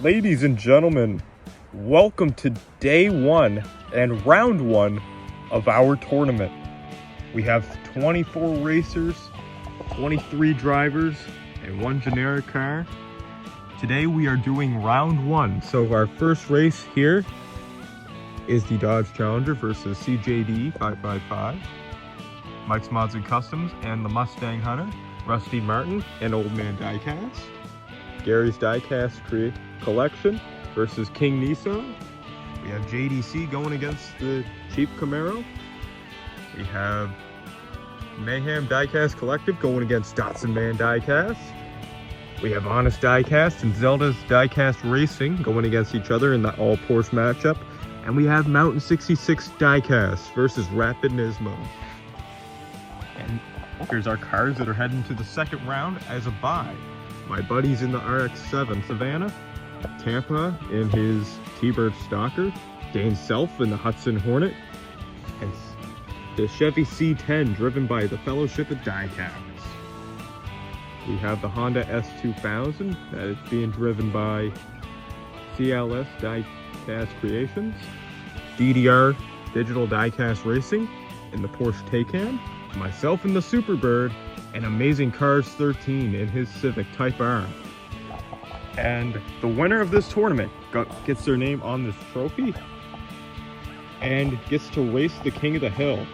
Ladies and gentlemen, welcome to day one and round one of our tournament. We have 24 racers, 23 drivers, and one generic car. Today we are doing round one. So our first race here is the Dodge Challenger versus CJD 555, Mike's Mods and Customs, and the Mustang Hunter, Rusty Martin and Old Man Diecast. Gary's Diecast Collection versus King Nissan. We have JDC going against the cheap Camaro. We have Mayhem Diecast Collective going against Datsunman Diecast. We have Honest Diecast and Zelda's Diecast Racing going against each other in the all Porsche matchup. And we have Mountain 66 Diecast versus Rapid Nismo. And here's our cars that are heading to the second round as a bye. My buddy's in the RX-7 Savannah, Tampa in his T-Bird Stalker, Dane Self in the Hudson Hornet, and the Chevy C10 driven by the Fellowship of Diecast. We have the Honda S2000 that is being driven by CLS Diecast Creations, DDR Digital Diecast Racing in the Porsche Taycan, myself in the Superbird, and Amazing Cars 13 in his Civic Type R. And the winner of this tournament gets their name on this trophy and gets to race the King of the Hill.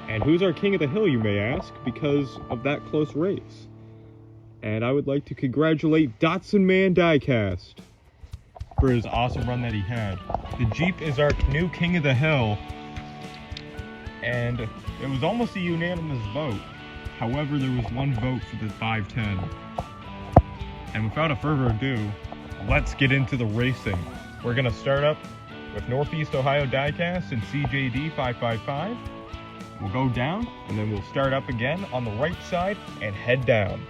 And who's our King of the Hill, you may ask, because of that close race. And I would like to congratulate Datsunman Diecast for his awesome run that he had. The Jeep is our new King of the Hill, and it was almost a unanimous vote. However, there was one vote for the 510. And without further ado, let's get into the racing. We're going to start up with Northeast Ohio Diecast and CJD 555. We'll go down, and then we'll start up again on the right side and head down.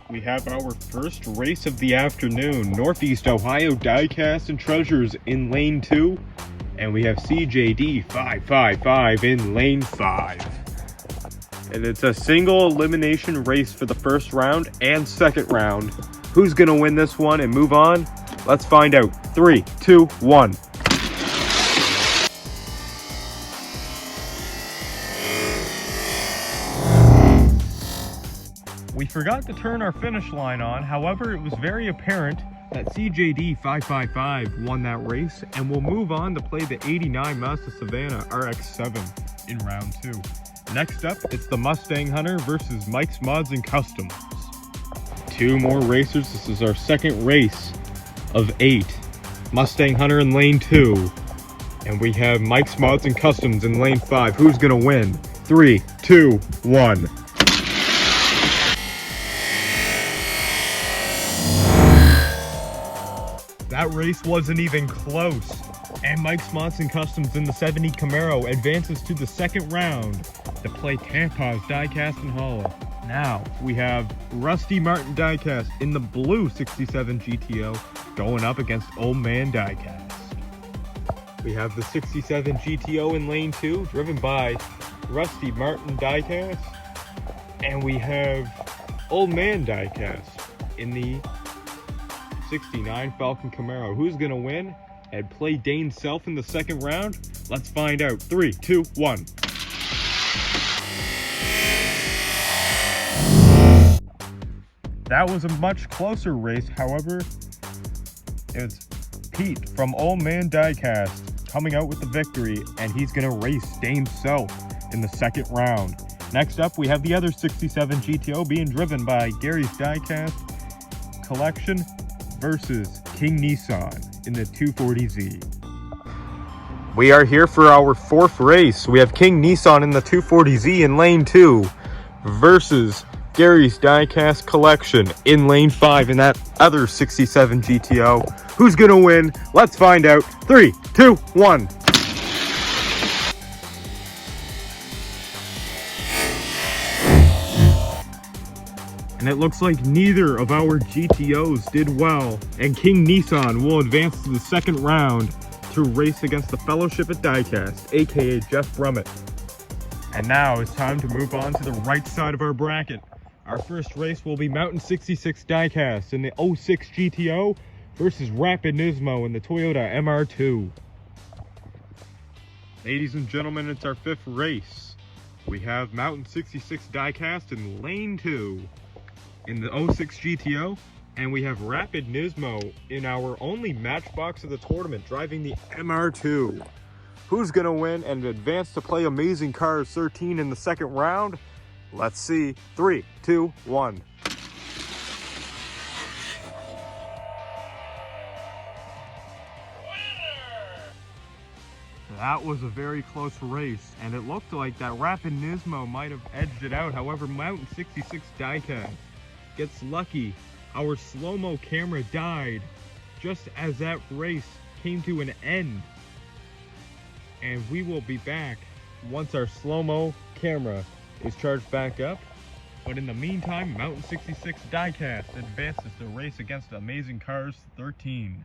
We have our first race of the afternoon, Northeast Ohio Diecast and Treasures in lane 2. And we have CJD 555 in lane 5. And it's a single elimination race for the first round and second round. Who's going to win this one and move on? Let's find out. 3, 2, 1. We forgot to turn our finish line on. However, it was very apparent that CJD 555 won that race, and we'll move on to play the 89 Mazda Savannah RX-7 in round 2. Next up, it's the Mustang Hunter versus Mike's Mods and Customs. 2 more racers. This is our second race of 8. Mustang Hunter in lane 2. And we have Mike's Mods and Customs in lane 5. Who's going to win? 3, 2, 1. That race wasn't even close. And Mike's Mods and Customs in the 70 Camaro advances to the second round to play Tampa's Diecast and Hollow. Now we have Rusty Martin Diecast in the blue 67 GTO going up against Old Man Diecast. We have the 67 GTO in lane 2 driven by Rusty Martin Diecast. And we have Old Man Diecast in the 69 Falcon Camaro. Who's going to win and play Dane Self in the second round? Let's find out. 3, 2, 1. That was a much closer race. However, it's Pete from Old Man Diecast coming out with the victory, and he's going to race Dane Self in the second round. Next up, we have the other 67 GTO being driven by Gary's Diecast Collection versus King Nissan in the 240Z. We are here for our fourth race. We have King Nissan in the 240Z in lane 2 versus Gary's Diecast Collection in lane 5 in that other 67 GTO. Who's going to win? Let's find out. 3, 2, 1. And it looks like neither of our GTOs did well, and King Nissan will advance to the second round to race against the Fellowship of Diecast, aka Jeff Brummett. And now it's time to move on to the right side of our bracket. Our first race will be Mountain 66 Diecast in the 06 GTO versus Rapid Nismo in the Toyota MR2. Ladies and gentlemen, it's our 5th race. We have Mountain 66 Diecast in lane 2 in the 06 GTO, and we have Rapid Nismo in our only matchbox of the tournament driving the MR2. Who's gonna win and advance to play Amazing Cars 13 in the 2nd round? Let's see. 3, 2, 1. That was a very close race, and it looked like that Rapid Nismo might have edged it out. However, Mountain 66 Diecast gets lucky. Our slow-mo camera died just as that race came to an end. And we will be back once our slow-mo camera is charged back up. But in the meantime, Mountain 66 Diecast advances to race against Amazing Cars 13.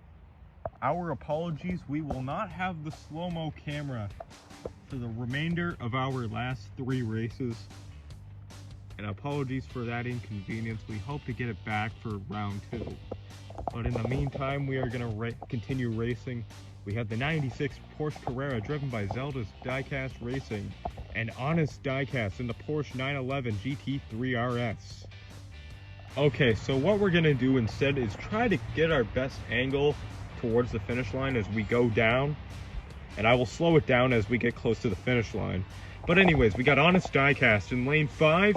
Our apologies, we will not have the slow-mo camera for the remainder of our last 3 races. And apologies for that inconvenience. We hope to get it back for round 2. But in the meantime, we are going to continue racing. We have the 96 Porsche Carrera driven by Zelda's Diecast Racing and Honest Diecast in the Porsche 911 GT3 RS. Okay, so what we're going to do instead is try to get our best angle towards the finish line as we go down, and I will slow it down as we get close to the finish line. But anyways, we got Honest Diecast in lane 5,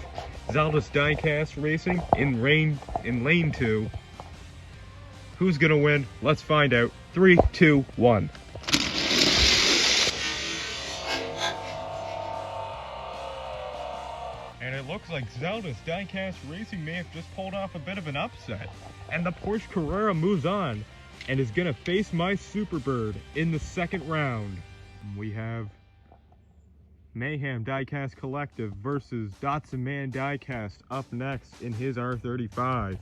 Zelda's Diecast Racing in lane 2. Who's gonna win? Let's find out. 3, 2, 1. And it looks like Zelda's Diecast Racing may have just pulled off a bit of an upset, and the Porsche Carrera moves on and is gonna face my Superbird in the 2nd round. We have Mayhem Diecast Collective versus Datsunman Diecast up next in his R35.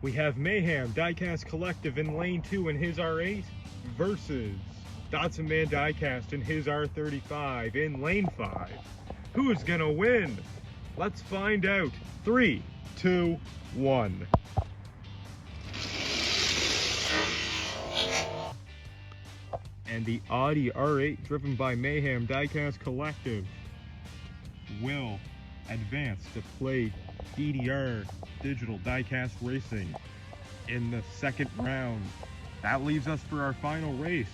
We have Mayhem Diecast Collective in lane 2 in his R8 versus Datsunman Diecast in his R35 in lane 5. Who's gonna win? Let's find out. 3, 2, 1. And the Audi R8 driven by Mayhem Diecast Collective will advance to play DDR Digital Diecast Racing in the 2nd round. That leaves us for our final race.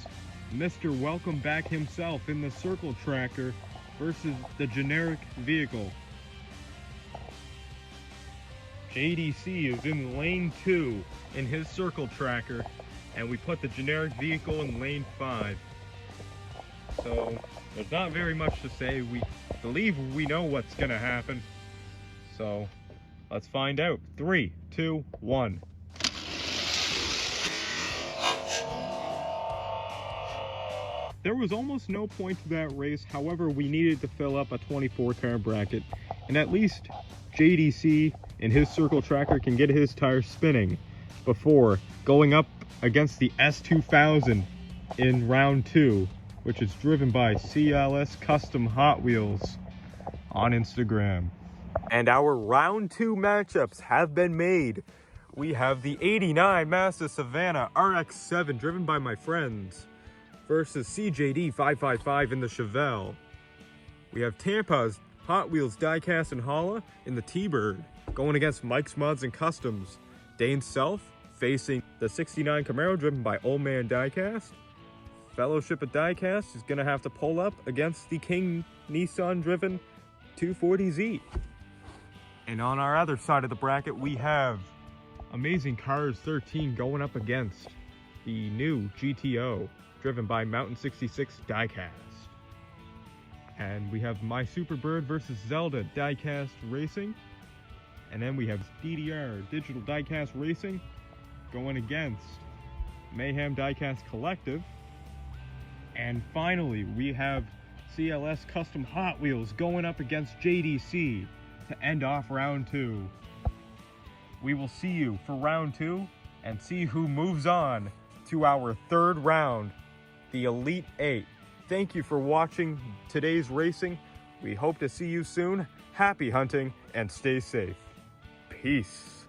Mr. Welcome Back himself in the Circle Tracker versus the generic vehicle. JDC is in lane 2 in his Circle Tracker, and we put the generic vehicle in lane 5. So there's not very much to say. We believe we know what's gonna happen. So let's find out. 3, 2, 1. There was almost no point to that race. However, we needed to fill up a 24 car bracket, and at least JDC in his Circle Tracker can get his tires spinning before going up against the S2000 in round 2, which is driven by CLS Custom Hot Wheels on Instagram. And our round 2 matchups have been made. We have the 89 Mazda Savannah RX-7 driven by my friends versus CJD 555 in the Chevelle. We have Tampa's Hot Wheels Diecast and Holla in the T-Bird going against Mike's Mods and Customs. Dane's Self facing the 69 Camaro driven by Old Man Diecast. Fellowship of Diecast is going to have to pull up against the King Nissan driven 240Z. And on our other side of the bracket, we have Amazing Cars 13 going up against the new GTO driven by Mountain 66 Diecast. And we have my Superbird versus Zelda Diecast Racing. And then we have DDR Digital Diecast Racing going against Mayhem Diecast Collective. And finally, we have CLS Custom Hot Wheels going up against JDC to end off round 2. We will see you for round 2 and see who moves on to our 3rd round, the Elite 8. Thank you for watching today's racing. We hope to see you soon. Happy hunting and stay safe. Peace.